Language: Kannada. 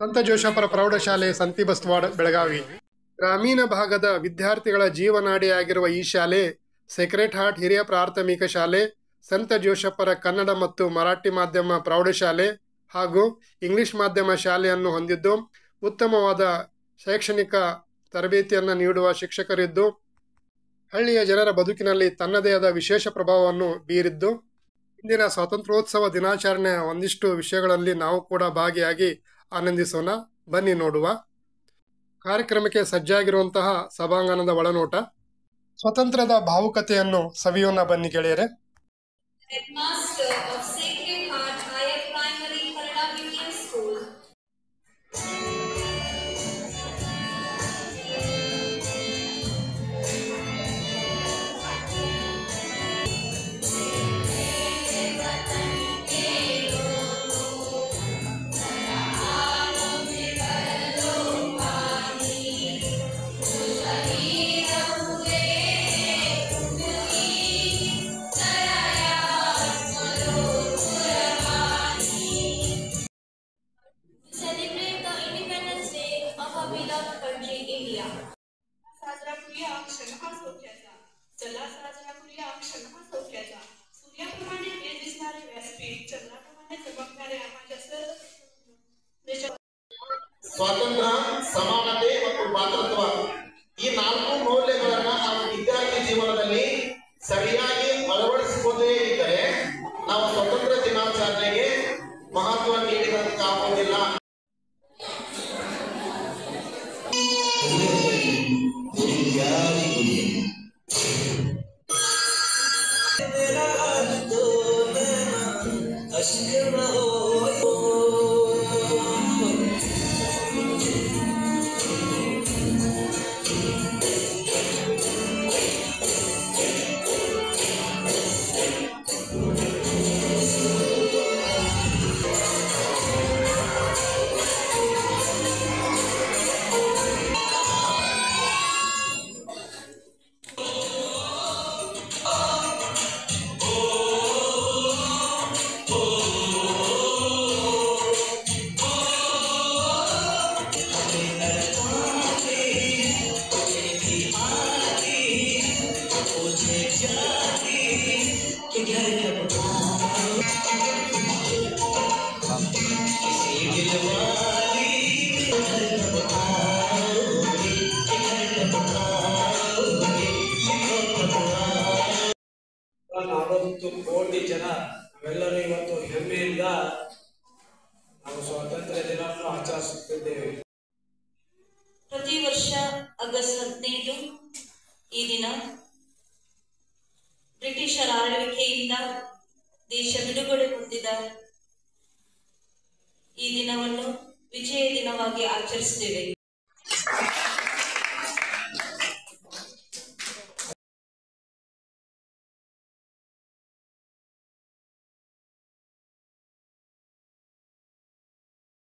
ಸಂತ ಜೋಶಪ್ಪರ ಪ್ರೌಢಶಾಲೆ ಸಂತಿಬಸ್ತವಾಡ ಬೆಳಗಾವಿ. ಗ್ರಾಮೀಣ ಭಾಗದ ವಿದ್ಯಾರ್ಥಿಗಳ ಜೀವನಾಡಿಯಾಗಿರುವ ಈ ಶಾಲೆ ಸೇಕ್ರೆಡ್ ಹಾರ್ಟ್ ಹಿರಿಯ ಪ್ರಾಥಮಿಕ ಶಾಲೆ, ಸಂತ ಜೋಶಪ್ಪರ ಕನ್ನಡ ಮತ್ತು ಮರಾಠಿ ಮಾಧ್ಯಮ ಪ್ರೌಢಶಾಲೆ ಹಾಗೂ ಇಂಗ್ಲಿಷ್ ಮಾಧ್ಯಮ ಶಾಲೆಯನ್ನು ಹೊಂದಿದ್ದು, ಉತ್ತಮವಾದ ಶೈಕ್ಷಣಿಕ ತರಬೇತಿಯನ್ನು ನೀಡುವ ಶಿಕ್ಷಕರಿದ್ದು, ಹಳ್ಳಿಯ ಜನರ ಬದುಕಿನಲ್ಲಿ ತನ್ನದೇ ಆದ ವಿಶೇಷ ಪ್ರಭಾವವನ್ನು ಬೀರಿದ್ದು, ಇಂದಿನ ಸ್ವಾತಂತ್ರ್ಯೋತ್ಸವ ದಿನಾಚರಣೆಯ ಒಂದಿಷ್ಟು ವಿಷಯಗಳಲ್ಲಿ ನಾವು ಕೂಡ ಭಾಗಿಯಾಗಿ ಆನಂದಿಸೋಣ. ಬನ್ನಿ ನೋಡುವ. ಕಾರ್ಯಕ್ರಮಕ್ಕೆ ಸಜ್ಜಾಗಿರುವಂತಹ ಸಭಾಂಗಣದ ಒಳನೋಟ. ಸ್ವತಂತ್ರದ ಭಾವುಕತೆಯನ್ನು ಸವಿಯೋಣ ಬನ್ನಿ ಗೆಳೆಯರೆ. Headmaster of Sacred Heart Higher Primary Kannada Medium School. साजरा करूया क्षण हा सौख्याचा, चला साजरा करूया क्षण हा सौख्याचा. सूर्याप्रमाणे तेज दिसणारे व्यासपीठ, चंद्राप्रमाणे चमकणारे आम्हाच्या ಸ್ವಾತಂತ್ರ್ಯ, ಸಮಾನತೆ ಮತ್ತು ಭಾತೃತ್ವ ಈ ನಾಲ್ಕು ಮೌಲ್ಯಗಳನ್ನ ನಾವು ವಿದ್ಯಾರ್ಥಿ ಜೀವನದಲ್ಲಿ ಸರಿಯಾಗಿ ಅಳವಡಿಸಿಕೊಂಡೇ ಇದ್ದರೆ ನಾವು ಸ್ವತಂತ್ರ ದಿನಾಚರಣೆಗೆ ಮಹತ್ವ ನೀಡಿದಂತಾಗುವುದಿಲ್ಲ. ಕೋಟಿ ಜನ ನಾವೆಲ್ಲರೂ ಇವತ್ತು ಹೆಮ್ಮೆಯಿಂದ ನಾವು ಸ್ವಾತಂತ್ರ್ಯ ದಿನವನ್ನು ಆಚರಿಸುತ್ತಿದ್ದೇವೆ. ಪ್ರತಿ ವರ್ಷ ಆಗಸ್ಟ್ 15 ಈ ದಿನ ಬ್ರಿಟಿಷರ ಆಳ್ವಿಕೆಯಿಂದ ದೇಶ ಬಿಡುಗಡೆ ಹೊಂದಿದ ಈ ದಿನವನ್ನು ವಿಜಯ ದಿನವಾಗಿ ಆಚರಿಸುತ್ತೇವೆ.